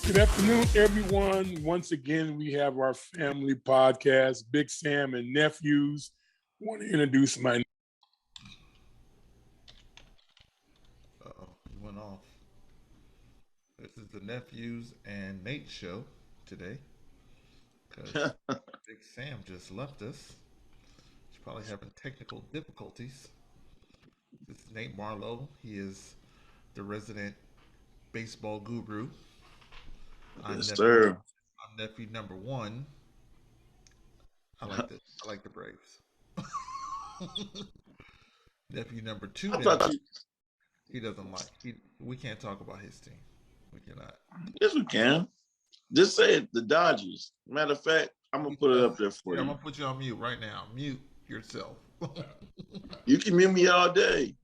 Good afternoon, everyone. Once again, we have our family podcast, Big Sam and Nephews. I want to introduce my. Uh-oh, you went off. This is the Nephews and Nate show today because Big Sam just left us. He's probably having technical difficulties. This is Nate Marlowe. He is the resident baseball guru. I'm Yes, nephew. sir. I'm nephew number one. I like the Braves. Nephew number two. I Then thought you. he doesn't like. We can't talk about his team. We cannot. Yes, we can. Just say it. The Dodgers. Matter of fact, I'm gonna put it up there for Yeah, I'm you. gonna put you on mute right now. Mute yourself. You can mute me all day.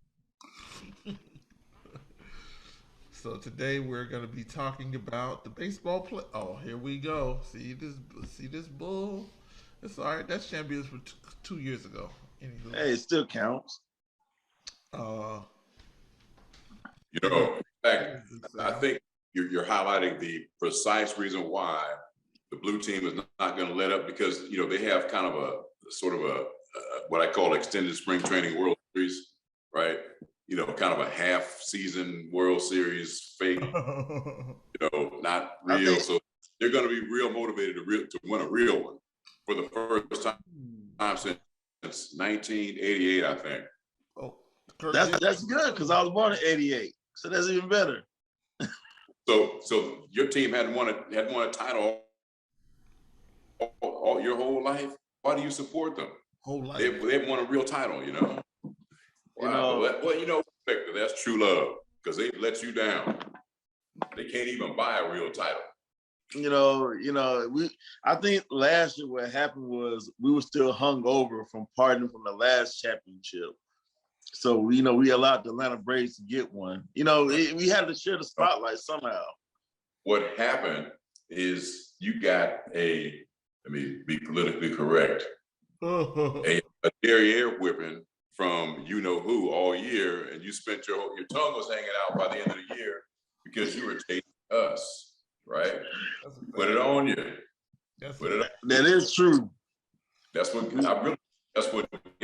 So today we're going to be talking about the baseball play. Oh, here we go. See this bull. It's all right. That's champions for 2 years ago. Anywho, Hey, it still counts. uh, You know, in fact, I think you're highlighting the precise reason why the blue team is not going to let up, because they have kind of a sort of a what I call extended spring training World Series, right? Kind of a half season World Series fake, not real. So they're going to be real motivated to win a real one for the first time since 1988, I think. oh, That's good because I was born in '88, so that's even better. So your team hadn't won a title all your whole life. Why do you support them? whole life. They've won a real title, Wow. Victor, that's true love, because they let you down. They can't even buy a real title. I think last year what happened was we were still hung over from partying from the last championship. So we allowed the Atlanta Braves to get one. We had to share the spotlight somehow. What happened is you got let me be politically correct, a derriere whipping from who all year, and you spent your tongue was hanging out by the end of the year because you were chasing us, right? Put it on you. That is true. That's what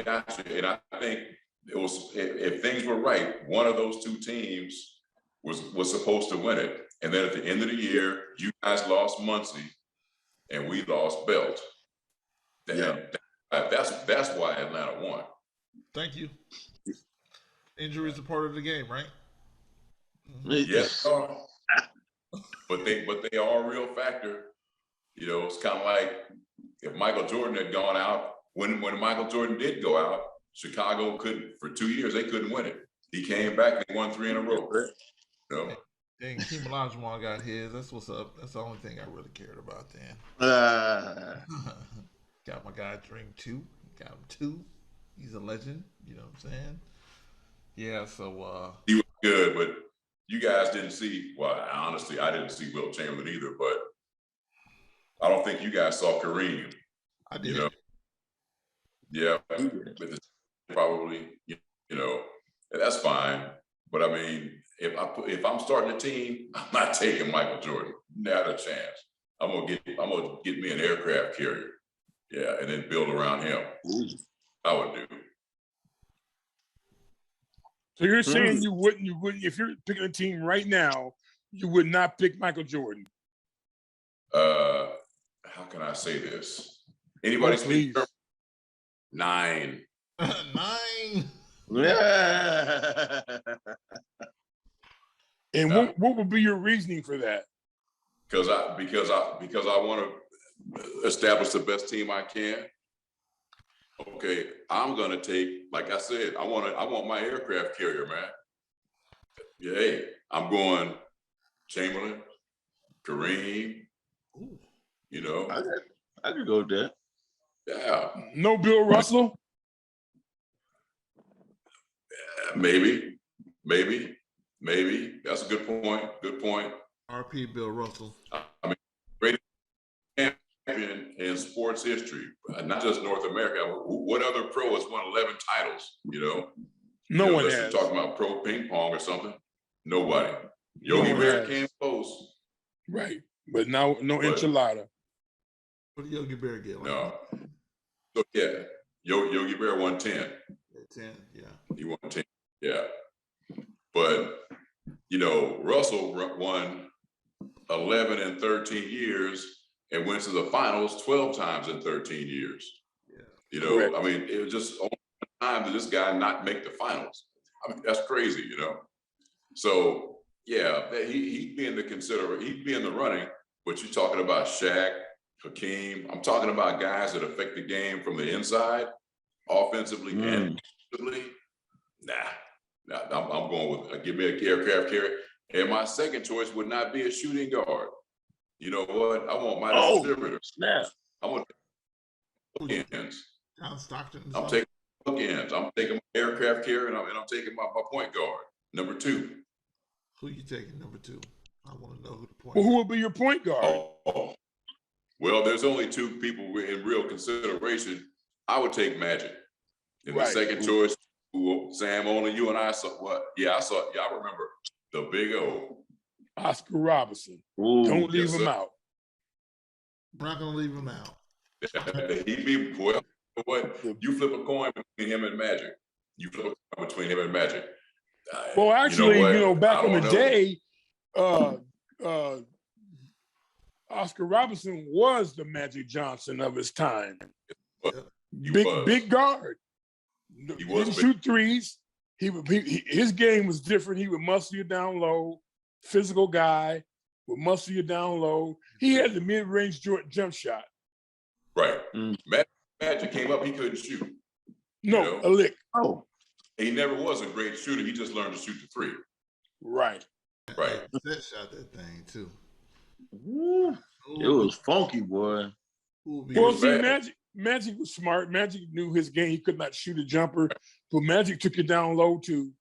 got you. And I think it was, if things were right, one of those two teams was supposed to win it. And then at the end of the year, you guys lost Muncie and we lost Belt. That's why Atlanta won. Thank you. Injuries are part of the game, right? Yes, but they are a real factor. It's kind of like if Michael Jordan had gone out, when Michael Jordan did go out, Chicago couldn't, for 2 years, they couldn't win it. He came back and they won 3 in a row. Dang, Kim Olajuwon got his. That's what's up. That's the only thing I really cared about then. Got my guy Dream 2. Got him 2. He's a legend. You know what I'm saying? Yeah, so he was good, but you guys didn't see, well, honestly, I didn't see Will Chamberlain either, but I don't think you guys saw Kareem. I did. Yeah, probably, that's fine. But I mean, if I'm starting a team, I'm not taking Michael Jordan. Not a chance. I'm gonna get me an aircraft carrier. Yeah, and then build around him. I would do. So you're saying you wouldn't, if you're picking a team right now, you would not pick Michael Jordan? How can I say this? Anybody speak? 9. 9. Yeah. And what would be your reasoning for that? Because I want to establish the best team I can. Okay, I'm gonna take, like I said, I want my aircraft carrier, man. Yeah, hey, I'm going Chamberlain, Kareem. Ooh. I could go with that. Yeah. No Bill Russell? Maybe. That's a good point. RP Bill Russell. I mean, great champion in sports history, not just North America. What other pro has won 11 titles? No one has. Unless you're talking about pro ping pong or something. Nobody. Yogi Berra came close. Right. but no enchilada. What did Yogi Bear get? Like No. So yeah, Yogi Bear won 10. 10, yeah. He won 10. Yeah. But Russell won 11 and 13 years and went to the finals 12 times in 13 years. Yeah. Correct. I mean, it was just only one time did this guy not make the finals. I mean, that's crazy, So yeah, he'd be in the running, but you're talking about Shaq, Hakeem. I'm talking about guys that affect the game from the inside, offensively and defensively. Nah, I'm going with give me a aircraft carrier. And my second choice would not be a shooting guard. You know what? I want my distributor. Snap. I want bookends. John Stockton. I'm taking bookends. I'm taking my aircraft carrier, and I'm taking my point guard, number 2. Who you taking, number 2? I want to know who the point. Well, who will be your point guard? Oh. Well, there's only 2 people in real consideration. I would take Magic. And the second choice, Sam, only you and I saw. What? Yeah, I saw. Y'all remember the Big O, Oscar Robertson. Ooh, Don't leave him out. We're not gonna leave him out. He'd be well. What? You flip a coin between him and Magic. You flip a coin between him and Magic. Well, actually, back in the day, Oscar Robertson was the Magic Johnson of his time. Big guard. He didn't shoot threes. His game was different. He would muscle you down low, physical guy, would muscle you down low. He had the mid-range jump shot. Right. Magic came up, he couldn't shoot. No, a lick. Oh. He never was a great shooter. He just learned to shoot the 3. Right. Right. That shot that thing too. Ooh. It was funky, boy. Well, see, Magic was smart. Magic knew his game. He could not shoot a jumper, but Magic took you down low too.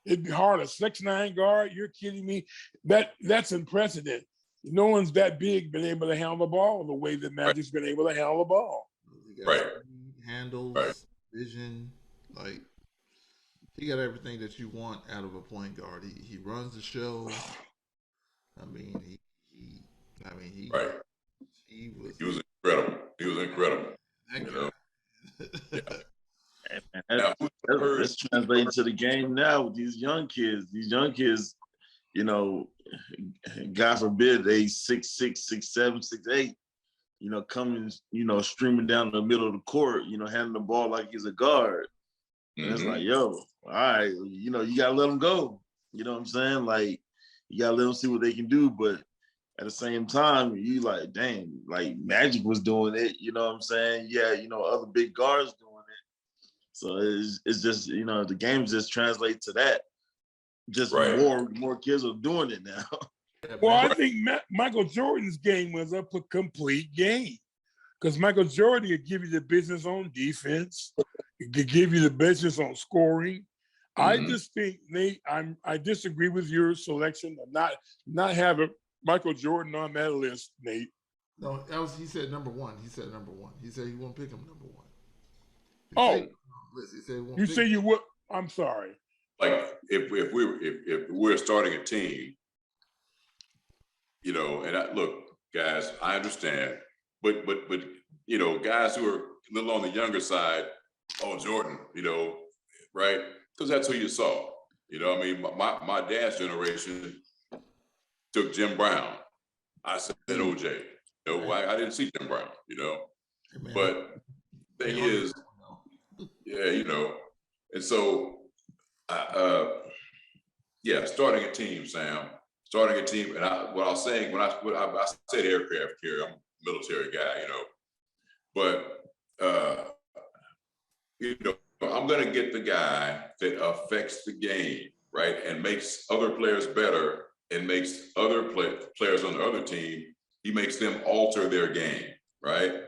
It'd be hard. A 6'9" guard? You're kidding me? That's unprecedented. No one's that big been able to handle the ball the way that Magic's been able to handle the ball. Right. Handles, vision, like he got everything that you want out of a point guard. He runs the show. I mean, he was incredible. He was incredible. That's translating to the game now with these young kids. These young kids, God forbid they 6'6", 6'7", 6'8", coming, streaming down the middle of the court, handling the ball like he's a guard. And it's like, yo, all right, you gotta let them go. You know what I'm saying? Like, you gotta let them see what they can do. But at the same time, you like, dang, like Magic was doing it. You know what I'm saying? Yeah, other big guards doing it. So it's just, the games just translate to that. Just more kids are doing it now. Well, I think Michael Jordan's game was a complete game because Michael Jordan could give you the business on defense, could give you the business on scoring. I just think, Nate, I disagree with your selection of not having Michael Jordan on that list, Nate. No, he said number 1. He said number 1. He said he won't pick him number 1. You say you would? I'm sorry. Like if we're starting a team, and look, guys, I understand, but guys who are a little on the younger side, Jordan, right? Because that's who you saw. I mean, my dad's generation took Jim Brown. I said OJ. I didn't see Jim Brown, but the thing is, and so, starting a team, Sam, starting a team. And what I was saying, when I said aircraft carrier, I'm a military guy, but, I'm going to get the guy that affects the game, right? And makes other players better and makes other players on the other team, he makes them alter their game, right?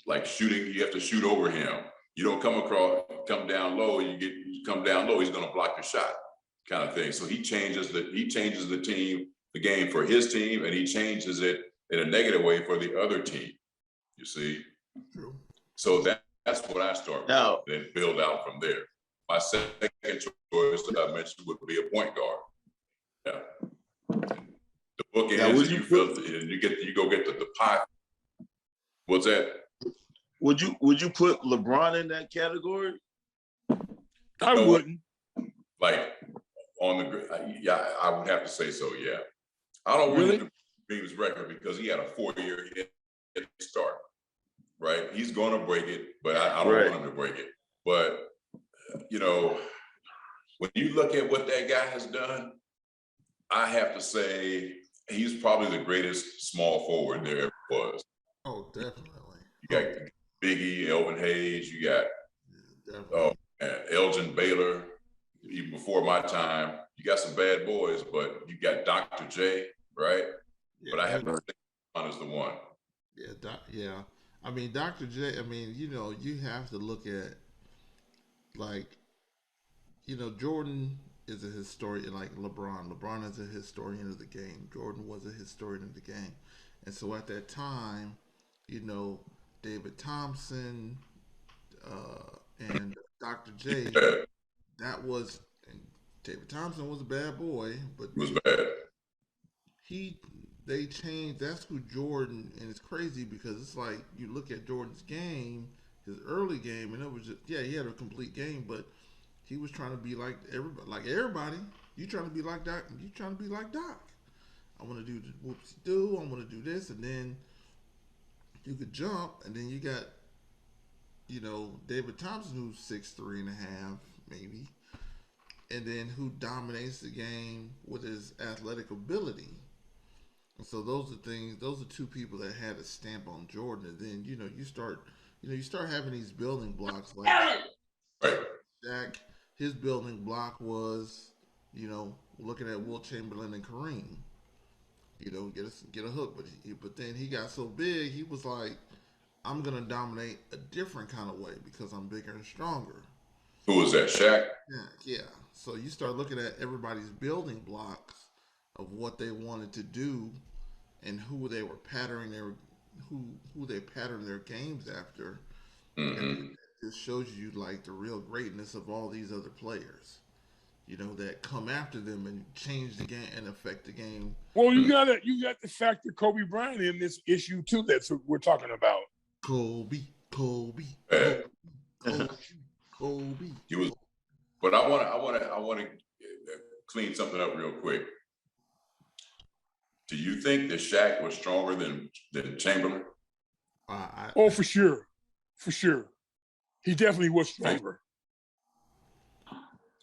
Like shooting, you have to shoot over him. You don't come down low, you come down low, he's going to block your shot kind of thing. So he changes the game for his team, and he changes it in a negative way for the other team, you see? True. So that's what I start with, now, then build out from there. My second choice that I mentioned would be a point guard. Yeah. the bookends, Now, and you go get the pie. What's that? Would you put LeBron in that category? I wouldn't. Like on the yeah, I would have to say so. Yeah, I don't Really want to beat his record because he had a 4-year head start. Right, he's going to break it, but I don't want him to break it. But you know, when you look at what that guy has done, I have to say he's probably the greatest small forward there ever was. Oh, definitely. You got Biggie, Elvin Hayes, you got Elgin Baylor, even before my time. You got some bad boys, but you got Dr. J, right? Yeah, but I have to say LeBron is the one. Yeah, I mean, Dr. J, I mean, you know, you have to look at, like, you know, Jordan is a historian, like LeBron. LeBron is a historian of the game. Jordan was a historian of the game. And so at that time, you know, David Thompson and Dr. J, that was, and David Thompson was a bad boy, but he was bad. They changed. That's who Jordan, and it's crazy because it's like you look at Jordan's game, his early game, and it was just, yeah, he had a complete game, but he was trying to be like everybody. You trying to be like Doc? You trying to be like Doc? I want to do the whoopsie do. I want to do this, and then you could jump, and then you got, you know, David Thompson, who's 6'3.5", maybe, and then who dominates the game with his athletic ability. And so those are things. Those are two people that had a stamp on Jordan. And then you start having these building blocks like Shaq. His building block was, looking at Wilt Chamberlain and Kareem. Get a hook, but then he got so big, he was like, I'm gonna dominate a different kind of way because I'm bigger and stronger. Who was that, Shaq? Yeah. So you start looking at everybody's building blocks of what they wanted to do and who they were patterning who they patterned their games after. Mm-hmm. And it shows you like the real greatness of all these other players, that come after them and change the game and affect the game. Well, you got to factor Kobe Bryant in this issue too. That's what we're talking about. Kobe. He was, but I want to clean something up real quick. Do you think that Shaq was stronger than Chamberlain? For sure. He definitely was stronger.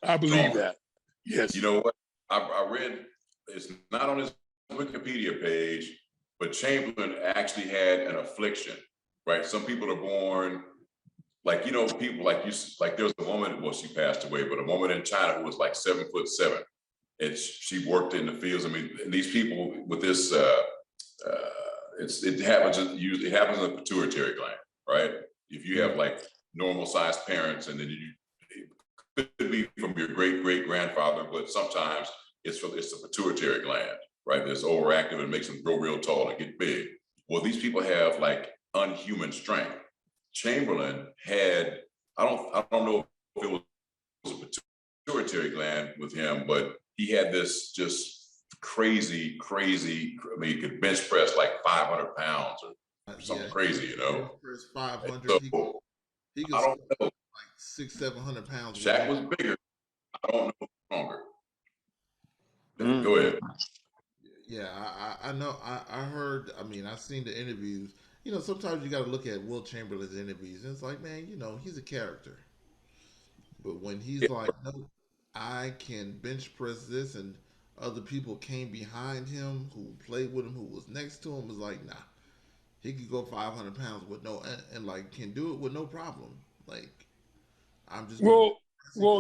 I believe that. Yes. You know what? I read, it's not on his Wikipedia page, but Chamberlain actually had an affliction, right? Some people are born, people like there was a woman, well, she passed away, but a woman in China who was like 7'7". And she worked in the fields. I mean, these people with this, it happens in the pituitary gland, right? If you have like normal sized parents, and then it could be from your great grandfather, but sometimes it's the pituitary gland, right? That's overactive and makes them grow real tall and get big. Well, these people have like unhuman strength. Chamberlain had, I don't know if it was a pituitary gland with him, but he had this just crazy. I mean, he could bench press like 500 pounds or something crazy, Bench press 500. So, he could I don't know. Like 600-700 pounds. Shaq was bigger. I don't know stronger. Go ahead. Yeah, I know. I heard. I mean, I've seen the interviews. Sometimes you got to look at Wilt Chamberlain's interviews, and it's like, man, he's a character. But when he's like, no, I can bench press this, and other people came behind him who played with him, who was next to him, was like, nah, he could go 500 pounds with and like can do it with no problem. Like, I'm just well,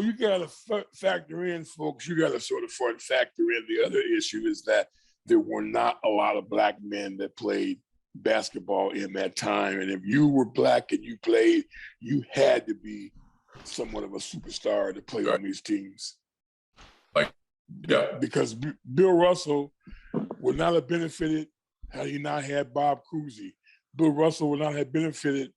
you got to factor in, folks. You got to sort of factor in the other issue is that there were not a lot of black men that played basketball in that time, and if you were black and you played, you had to be somewhat of a superstar to play on these teams. Because Bill Russell would not have benefited had he not had Bob Cousy. Bill Russell would not have benefited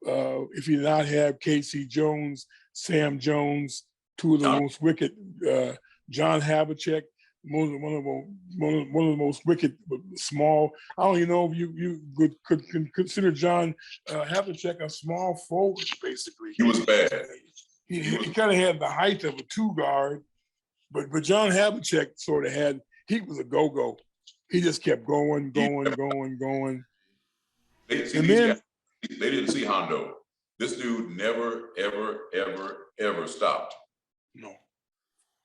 if he did not have Casey Jones, Sam Jones, two of the most wicked, John Havlicek. one of the most wicked, small. I don't even know if you could consider John Havlicek a small forward. Basically, He was bad. He kind of had the height of a two guard, but John Havlicek sort of had. He was a go-go. He just kept going. They didn't see Hondo. This dude never, ever stopped. No.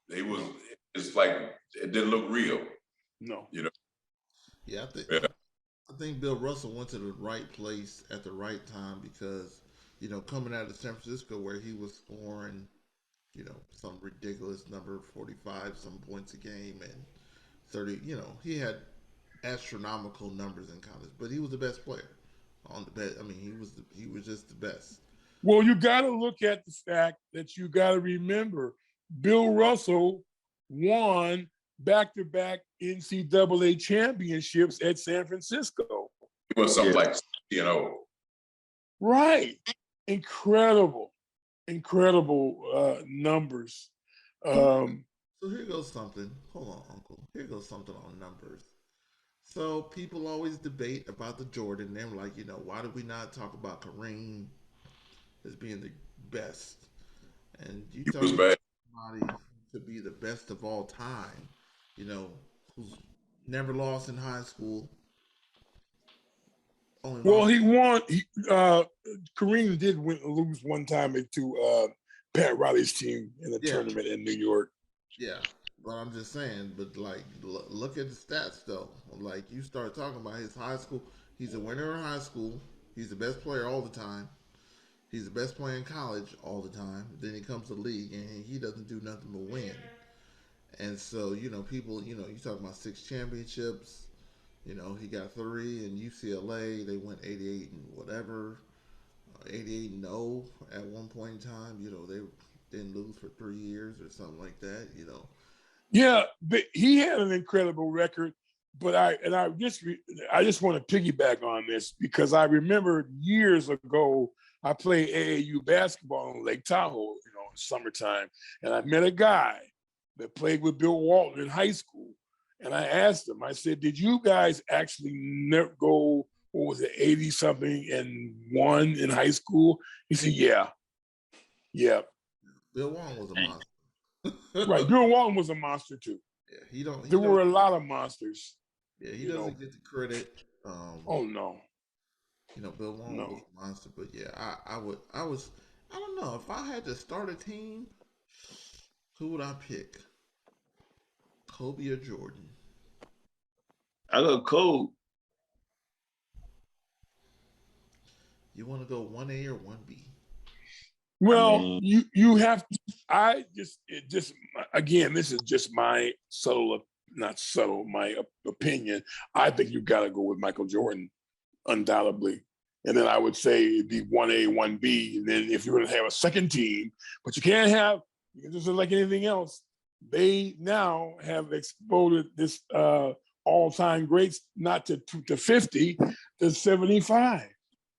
It's like it didn't look real. No. You know? Yeah, I think Bill Russell went to the right place at the right time because, coming out of San Francisco where he was scoring, some ridiculous number, 45 some points a game and 30, he had astronomical numbers in college, but he was the best player on the best. I mean, he was just the best. Well, you got to look at the fact that you got to remember Bill Russell won back-to-back NCAA championships at San Francisco. It was something like, Right. Incredible numbers. So here goes something. Hold on, Uncle. Here goes something on numbers. So people always debate about the Jordan. They're like, why did we not talk about Kareem as being the best? And you tell me somebody to be the best of all time, who's never lost in high school. He won. Kareem did lose one time to Pat Riley's team in a tournament in New York. Yeah, but I'm just saying. But like, look at the stats though. Like, you start talking about his high school. He's a winner in high school. He's the best player all the time. He's the best player in college all the time. Then he comes to the league and he doesn't do nothing but win. And so, people, you talk about 6 championships. He got 3 in UCLA. They went 88 and whatever, 88 and 0 at one point in time. They didn't lose for 3 years or something like that. Yeah, but he had an incredible record. But I just want to piggyback on this because I remember years ago I played AAU basketball in Lake Tahoe, in summertime, and I met a guy that played with Bill Walton in high school. And I asked him, I said, did you guys actually never go, 80 something and 1 in high school? He said, yeah. Bill Walton was a monster. Right, Bill Walton was a monster too. Yeah, there were a lot of monsters. Yeah, he doesn't get the credit. Oh no. Bill Walton was a monster, but yeah, I don't know, if I had to start a team, who would I pick? Kobe or Jordan? I go Kobe. You want to go 1A or 1B? Well, you have to. Again, this is just my my opinion. I think you've got to go with Michael Jordan, undoubtedly. And then I would say it'd be 1A, 1B. And then if you're going to have a second team, but you can't have, just like anything else, they now have exploded this all-time greats, not to 50, to 75.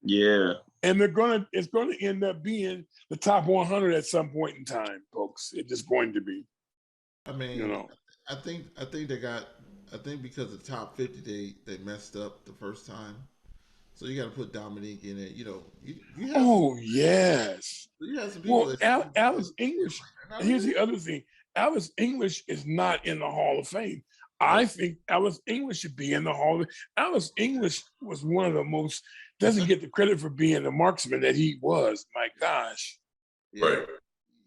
Yeah. And it's going to end up being the top 100 at some point in time, folks. It's just going to be. I mean, I think because of the top 50, they messed up the first time. So you got to put Dominique in it. You have yes. You have some people. Well, Alice English. And here's the other thing: Alice English is not in the Hall of Fame. I think Alice English should be in the Hall of Fame. Alice English was one of the most, doesn't get the credit for being the marksman that he was. My gosh. Yeah. Right.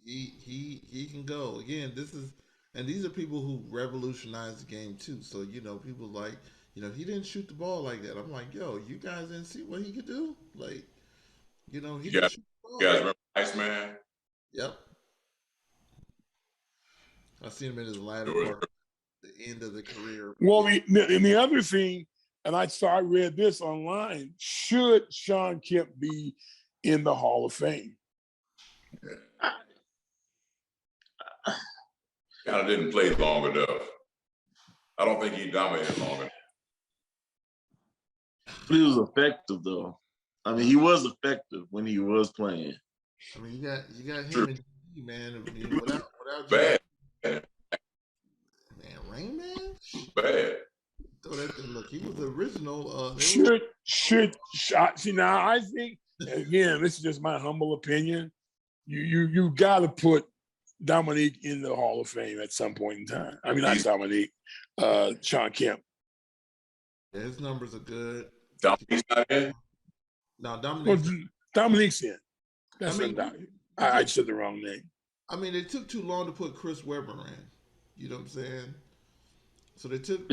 He can go. Again, these are people who revolutionized the game too. So, people like, he didn't shoot the ball like that. I'm like, yo, you guys didn't see what he could do? Like, he didn't shoot the ball. You guys remember Iceman? Yep. I seen him in his latter part, the end of the career. Well, and the other thing, and I read this online, should Sean Kemp be in the Hall of Fame? Kind of didn't play long enough. I don't think he dominated long enough. But he was effective, though. I mean, he was effective when he was playing. I mean, you got him and D, man. I mean, without bad. Man, Rain Man? Bad. Throw that thing. Look, he was the original. See now, I think again, this is just my humble opinion. You got to put Dominique in the Hall of Fame at some point in time. I mean, not Dominique, Sean Kemp. Yeah, his numbers are good. Dominique's not in? No, Dominique's in. That's I said the wrong name. I mean, it took too long to put Chris Webber in. You know what I'm saying? So they took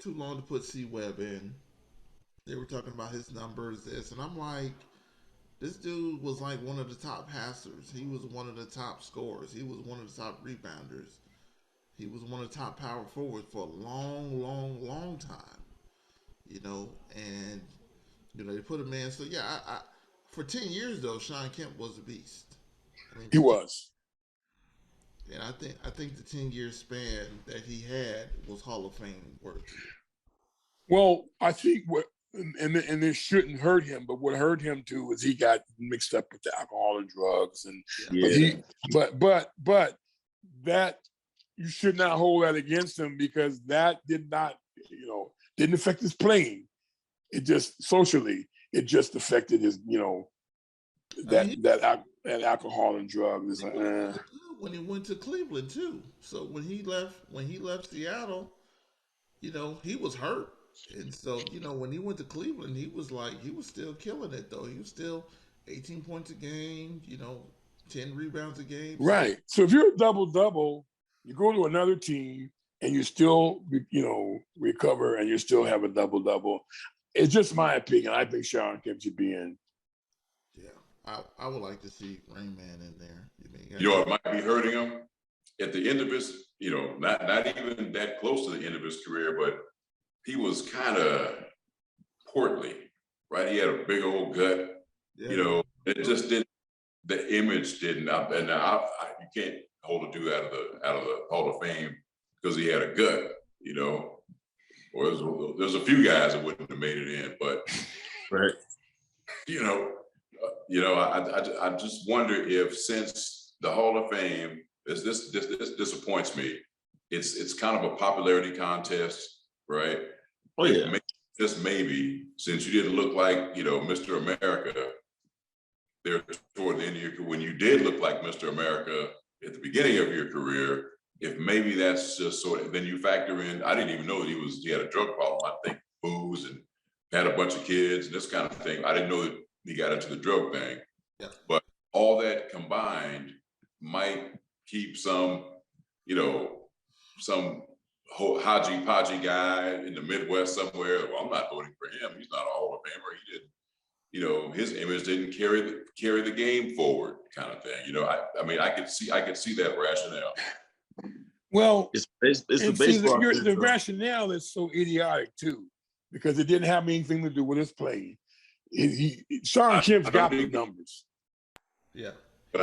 too long to put C Webb in. They were talking about his numbers, this, and I'm like, this dude was like one of the top passers. He was one of the top scorers. He was one of the top rebounders. He was one of the top power forwards for a long, long, long time. You know, and you know they put him in. So yeah, I for 10 years though, Sean Kemp was a beast. I mean, he was. And I think the 10-year span that he had was Hall of Fame worthy. Well, I think and this shouldn't hurt him, but what hurt him too was he got mixed up with the alcohol and drugs, and but that you should not hold that against him because that didn't affect his playing. It just socially, it just affected his that alcohol and drugs. When he went to Cleveland too. So when he left Seattle, you know, he was hurt. And so, you know, when he went to Cleveland, he was still killing it though. He was still 18 points a game, you know, 10 rebounds a game. Right. So if you're a double-double, you go to another team and you still, recover and you still have a double-double. It's just my opinion. I think Sean Kemp should be in. Yeah. I would like to see Rain Man in there. It might be hurting him at the end of his, not even that close to the end of his career, but he was kind of portly, right? He had a big old gut, it just didn't, the image didn't, and now you can't hold a dude out of the Hall of Fame because he had a gut, or there's a few guys that wouldn't have made it in, but, right. I just wonder if since the Hall of Fame, this disappoints me. It's kind of a popularity contest, right? Oh yeah. Just maybe, since you didn't look like Mr. America there toward the end of your career, when you did look like Mr. America at the beginning of your career, if maybe that's just sort of, then you factor in. I didn't even know that he had a drug problem. I think booze and had a bunch of kids and this kind of thing. I didn't know that he got into the drug thing. Yeah. But all that combined might keep some hodgy-podgy guy in the Midwest somewhere. Well, I'm not voting for him. He's not a Hall of Famer. He didn't, his image didn't carry the game forward, kind of thing. I could see that rationale. Well, it's the baseball. The rationale is so idiotic too, because it didn't have anything to do with his playing. Sean Kemp's got the numbers. Yeah. But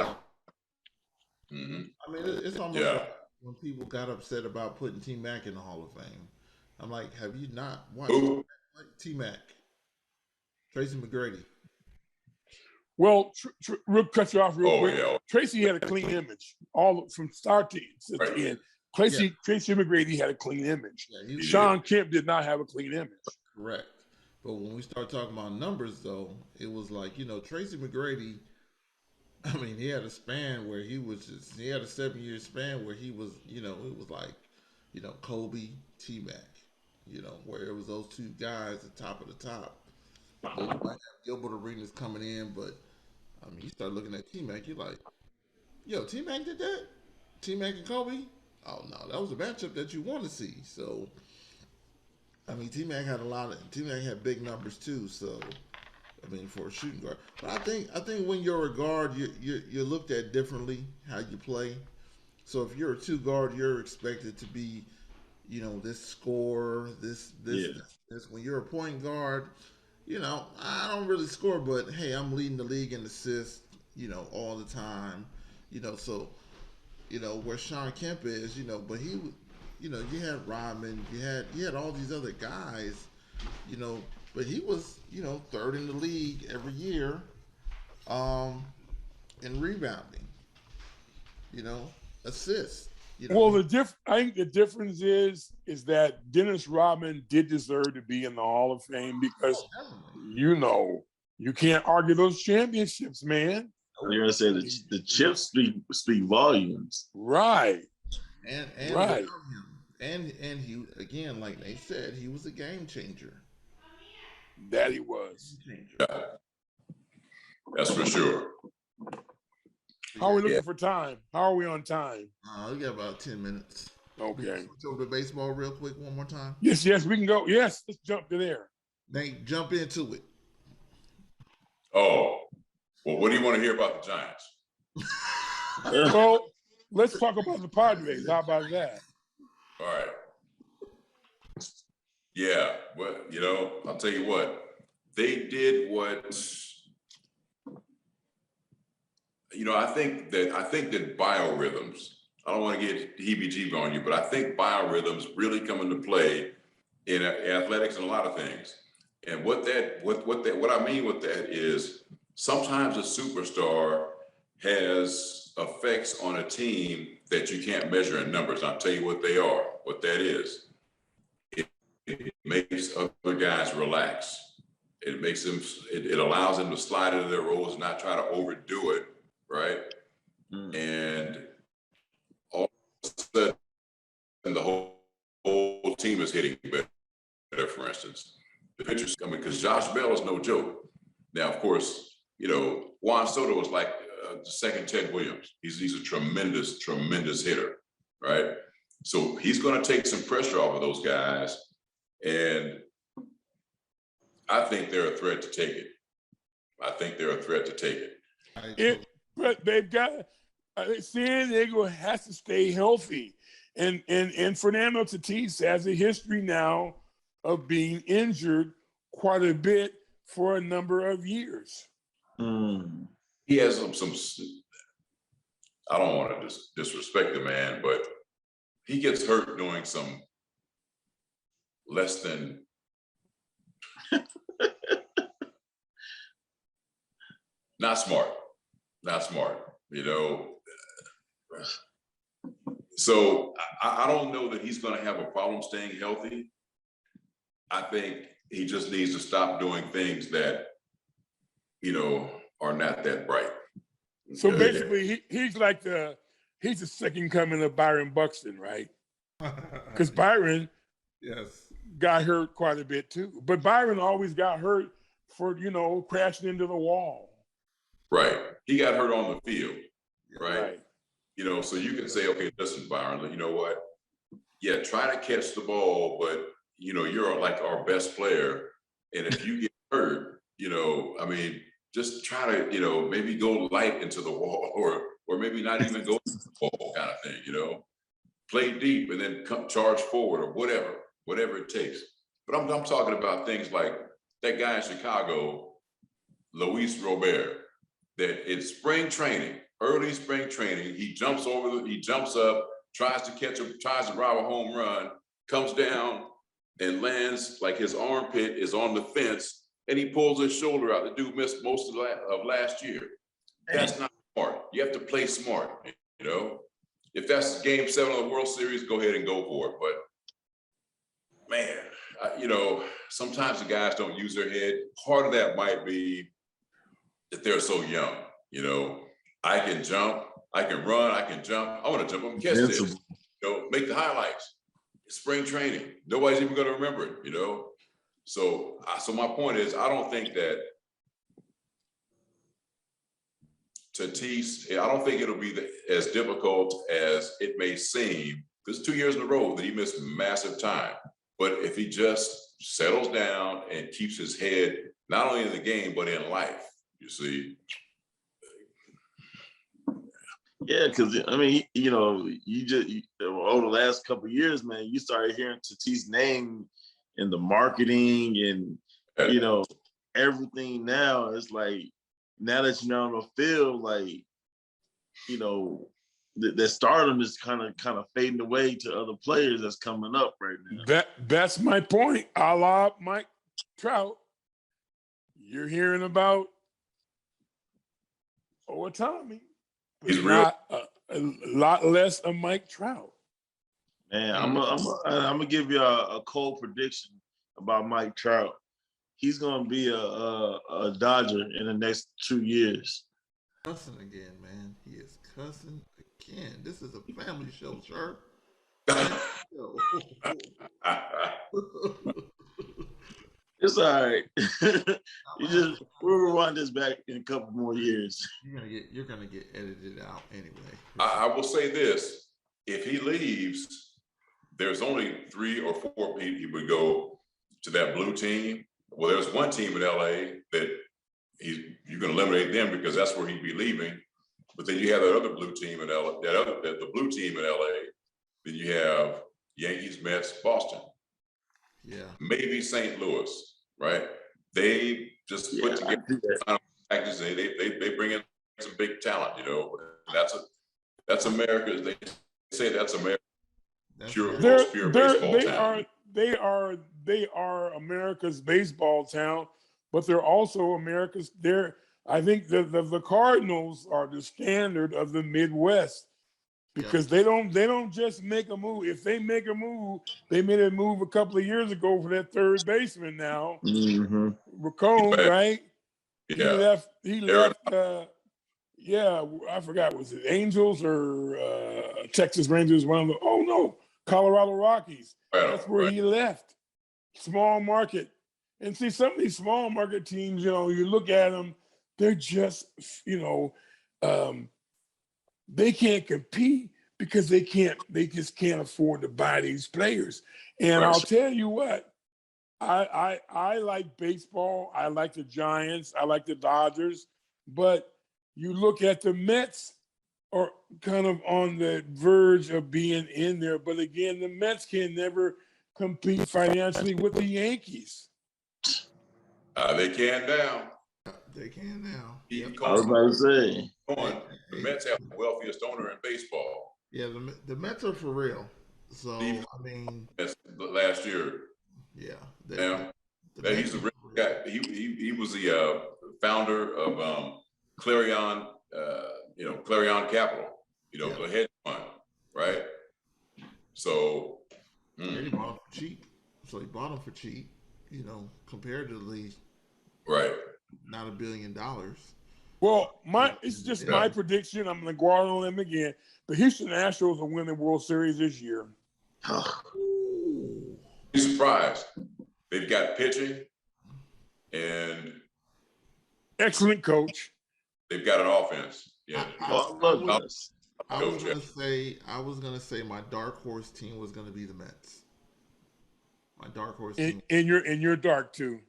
I mean, it's almost like when people got upset about putting T Mac in the Hall of Fame. I'm like, have you not watched T Mac? Tracy McGrady. Well, we'll cut you off real quick. Yeah. Tracy had a clean image, all from start to end. Tracy McGrady had a clean image. Yeah, Sean Kemp did not have a clean image. Correct. But when we start talking about numbers, though, it was like, Tracy McGrady, I mean, he had a span where he had a 7-year span where he was, it was like, Kobe, T-Mac, where it was those two guys at the top of the top. You might have Gilbert Arenas coming in, but, I mean, you start looking at T-Mac, you're like, yo, T-Mac did that? T-Mac and Kobe? Oh, no, that was a matchup that you want to see. So, I mean, T-Mac had big numbers too. So, I mean, for a shooting guard. But I think when you're a guard, you're looked at differently how you play. So if you're a 2 guard, you're expected to be, this scorer, this. When you're a point guard, I don't really score, but hey, I'm leading the league in assists, all the time, so, where Sean Kemp is, but he, you had Rodman, you had all these other guys, but he was, 3rd in the league every year, in rebounding, assists. You know, Well, I think the difference is that Dennis Rodman did deserve to be in the Hall of Fame because, you can't argue those championships, man. You're gonna say the chips speak volumes, right? and right. without him, and he again, like they said, he was a game changer. That he was. Yeah, that's for sure. How are we looking for time? How are we on time? We got about 10 minutes. Okay. Switch over to baseball real quick one more time. Yes, we can go. Yes, let's jump to there. Nate, jump into it. Oh, well, what do you want to hear about the Giants? Well, let's talk about the Padres. How about that? All right. Yeah, well, I'll tell you what. They did what I think that biorhythms, I don't want to get heebie-jeebie on you, but I think biorhythms really come into play in athletics and a lot of things. And what I mean with that is sometimes a superstar has effects on a team that you can't measure in numbers. I'll tell you what they are, what that is. It makes other guys relax. It makes them, it allows them to slide into their roles and not try to overdo it, right? And all of a sudden, the whole team is hitting better, for instance. The pitchers coming, because Josh Bell is no joke. Now, of course, Juan Soto is like the second Ted Williams. He's a tremendous, tremendous hitter, right? So he's going to take some pressure off of those guys. And I think they're a threat to take it. But they've got San Diego has to stay healthy, and Fernando Tatis has a history now of being injured quite a bit for a number of years. He has some. I don't want to disrespect the man, but he gets hurt doing some less than. Not smart. So I don't know that he's going to have a problem staying healthy. I think he just needs to stop doing things that, are not that bright. So basically, he's the second coming of Byron Buxton, right? Because Byron got hurt quite a bit too. But Byron always got hurt for, crashing into the wall. Right. He got hurt on the field, right? So you can say, okay, listen, Byron, you know what? Yeah, try to catch the ball, but, you're like our best player. And if you get hurt, just try to, maybe go light into the wall or maybe not even go to the ball kind of thing, play deep and then come charge forward or whatever it takes. But I'm talking about things like that guy in Chicago, Luis Robert, that in spring training, early spring training, he jumps up, tries to rob a home run, comes down and lands like his armpit is on the fence and he pulls his shoulder out. The dude missed most of last year. That's not smart. You have to play smart, If that's game 7 of the World Series, go ahead and go for it. But man, sometimes the guys don't use their head. Part of that might be that they're so young. I can jump, I can run, I can jump. I want to jump up and catch this. Make the highlights. Spring training. Nobody's even going to remember it. So my point is, I don't think that Tatis, I don't think it'll be as difficult as it may seem. Because 2 years in a row that he missed massive time. But if he just settles down and keeps his head not only in the game but in life, you see. Yeah, because over the last couple of years, man, you started hearing Tatis' name in the marketing and everything. Now it's like, now that you're on the field, like, the stardom is kind of fading away to other players that's coming up right now. That's my point. A la Mike Trout, you're hearing about Ohtani. He's real. a lot less of Mike Trout. Man, I'm gonna give you a cold prediction about Mike Trout. He's gonna be a Dodger in the next 2 years. Cussing again, man. He is cussing again. This is a family show, sir. It's all right. We'll rewind this back in a couple more years. You're gonna get edited out anyway. I will say this: if he leaves, there's only 3 or 4 people he would go to that blue team. Well, there's one team in LA that you can eliminate them because that's where he'd be leaving. But then you have that other blue team in LA, the blue team in LA. Then you have Yankees, Mets, Boston. Yeah. Maybe St. Louis, right? They just put together packages. They bring in some big talent, you know. That's America. They say that's America. Pure baseball town. They are America's baseball town, but they're also America's. I think the Cardinals are the standard of the Midwest because they don't just make a move. If they make a move, they made a move a couple of years ago for that third baseman. Now, Racone, right? Yeah. He left. Yeah, I forgot. Was it Angels or Texas Rangers? One of the. Oh no, Colorado Rockies. That's where he left. Small market. And see, some of these small market teams, you know, you look at them, they're just, you know, they can't compete because they just can't afford to buy these players. And I'll tell you what, I like baseball. I like the Giants. I like the Dodgers. But you look at the Mets are kind of on the verge of being in there. But again, the Mets can never compete financially with the Yankees. They can now. They can now. I was about to say. The Mets have the wealthiest owner in baseball. Yeah, the Mets are for real. So, I mean. Last year. Yeah. He's a real guy. He was the founder of Clarion, Clarion Capital, the hedge fund, right? So. They bought him for cheap. So he bought him for cheap, comparatively. Right. Not $1 billion. Well, it's just my prediction. I'm going to go out on them again. The Houston Astros will win the World Series this year. Be surprised. They've got pitching and excellent coach. They've got an offense. Yeah. I was gonna say my dark horse team was gonna be the Mets. My dark horse team. And you're dark too.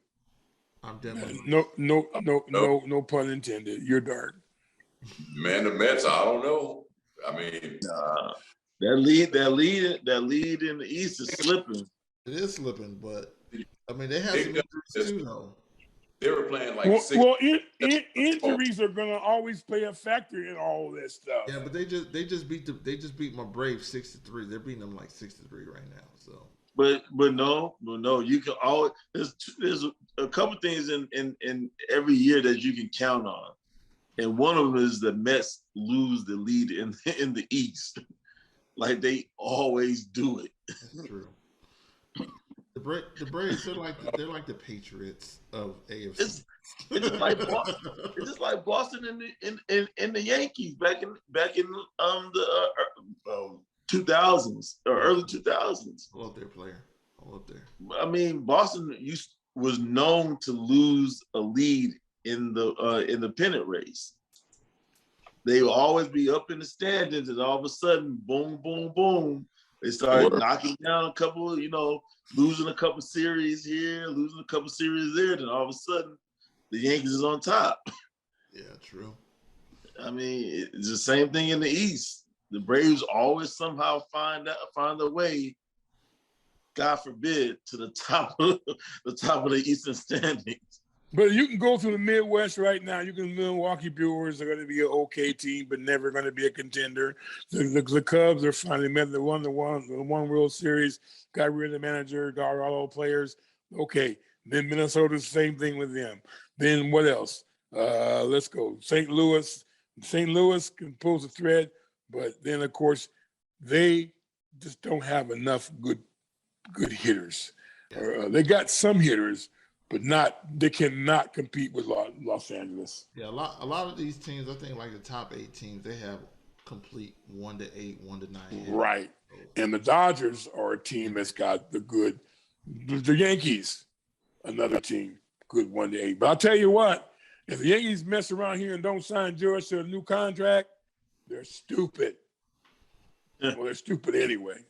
I'm definitely no pun intended. You're dark. Man, the Mets, I don't know. I mean, that lead in the East is slipping. It is slipping, but I mean they have some injuries too, though. They were playing like injuries are gonna always play a factor in all this stuff. Yeah, but they just beat my Braves 6-3. They're beating them like 6-3 right now. So. But no, you can always there's a couple things in every year that you can count on, and one of them is the Mets lose the lead in the East, like they always do it. That's true. The Braves they're like the Patriots of AFC. It's just like Boston and the Yankees back in the 2000s or early 2000s. I love their player. I love their. I mean, Boston was known to lose a lead in the pennant race. They would always be up in the standings, and all of a sudden, boom, boom, boom, they started knocking down a couple, losing a couple series here, losing a couple series there, then all of a sudden, the Yankees is on top. Yeah, true. I mean, it's the same thing in the East. The Braves always somehow find a way, God forbid, to the top of the Eastern standings. But you can go through the Midwest right now. You can Milwaukee Brewers are going to be an okay team, but never going to be a contender. The Cubs are finally met the one World Series, got rid of the manager, got all the players. Okay, then Minnesota's the same thing with them. Then what else? Let's go. St. Louis can pose a threat. But then, of course, they just don't have enough good hitters. They got some hitters, but they cannot compete with Los Angeles. Yeah, a lot of these teams, I think like the top 8 teams, they have complete 1 to 8, 1 to 9 hitters. Right. And the Dodgers are a team that's got the Yankees, another team, good 1 to 8. But I'll tell you what, if the Yankees mess around here and don't sign George to a new contract, they're stupid. Well, they're stupid anyway.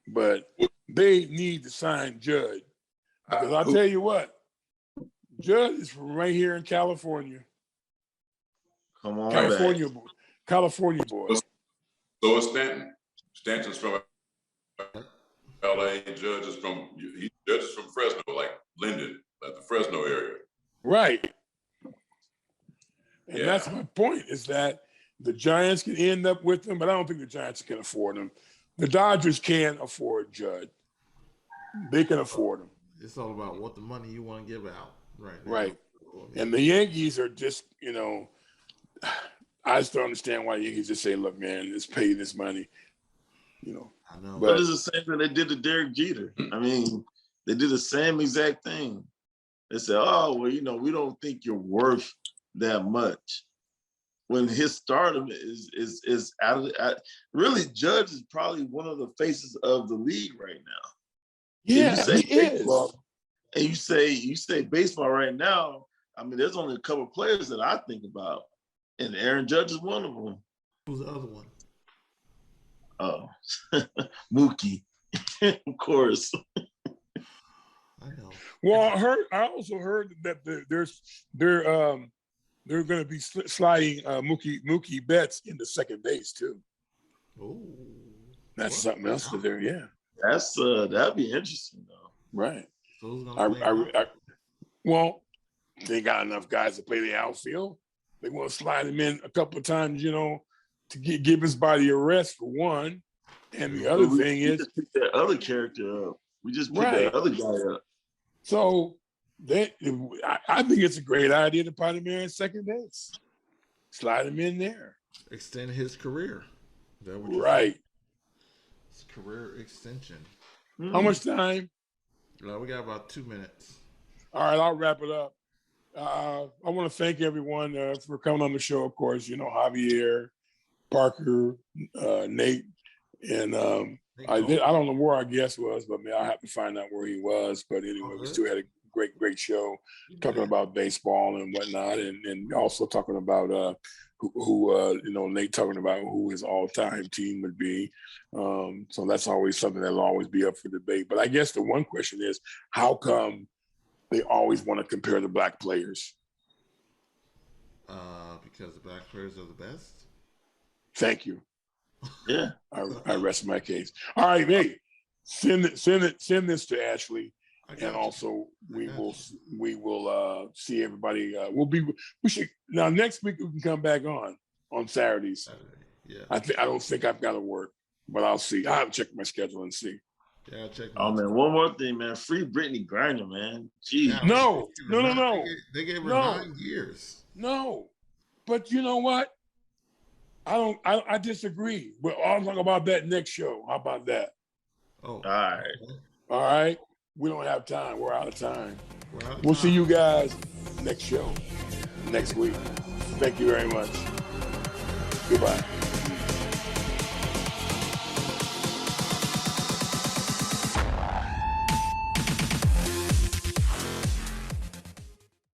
But they need to sign Judge. Because I'll tell you what, Judge is from right here in California. Come on, California boy. So is Stanton. Stanton's from LA. Judge is from Fresno, like Linden, like the Fresno area. Right. And that's my point, is that the Giants can end up with them, but I don't think the Giants can afford them. The Dodgers can afford Judd. They can afford him. It's all about what the money you want to give out right now. Right. And the Yankees are just, I just don't understand why the Yankees just say, look, man, let's pay you this money. I know. But it's the same thing they did to Derek Jeter. I mean, they did the same exact thing. They said, oh, well, we don't think you're worth that much. When his stardom is out of really, Judge is probably one of the faces of the league right now. Yeah, he is. And you say baseball right now. I mean, there's only a couple of players that I think about, and Aaron Judge is one of them. Who's the other one? Oh, Mookie, of course. I know. Well, I also heard that they're going to be sliding Mookie Betts into second base too. Oh, that's something else to do. Yeah, that's that'd be interesting though. Right. So who's gonna well, they got enough guys to play the outfield. They want to slide him in a couple of times, to give his body a rest for one. And the other thing is, just pick that other character up. We just pick that other guy up. So I think it's a great idea to put him in second base. Slide him in there. Extend his career. Is that what you're saying? It's career extension. How much time? We got about 2 minutes. All right, I'll wrap it up. I want to thank everyone for coming on the show. Of course, Javier, Parker, Nate, and I don't know where our guest was, but I have to find out where he was. But anyway, we still had a great show talking about baseball and whatnot, and also talking about who Nate talking about who his all-time team would be. So that's always something that'll always be up for debate. But I guess the one question is, how come they always want to compare the black players? Because the black players are the best. Thank you. Yeah, I rest my case. All right, hey, send this to Ashley, and also we will see everybody. We should now next week we can come back on Saturdays. Yeah, I don't think I've got to work, but I'll see. I'll check my schedule and see. Yeah, I'll check. Man, one more thing, man. Free Brittany Griner, man. Jeez. Yeah, no. They gave her 9 years. No, but you know what? I disagree. I'll talk about that next show. How about that? Oh, all right. We don't have time. We're out of time. We'll see you guys next show, next week. Thank you very much. Goodbye.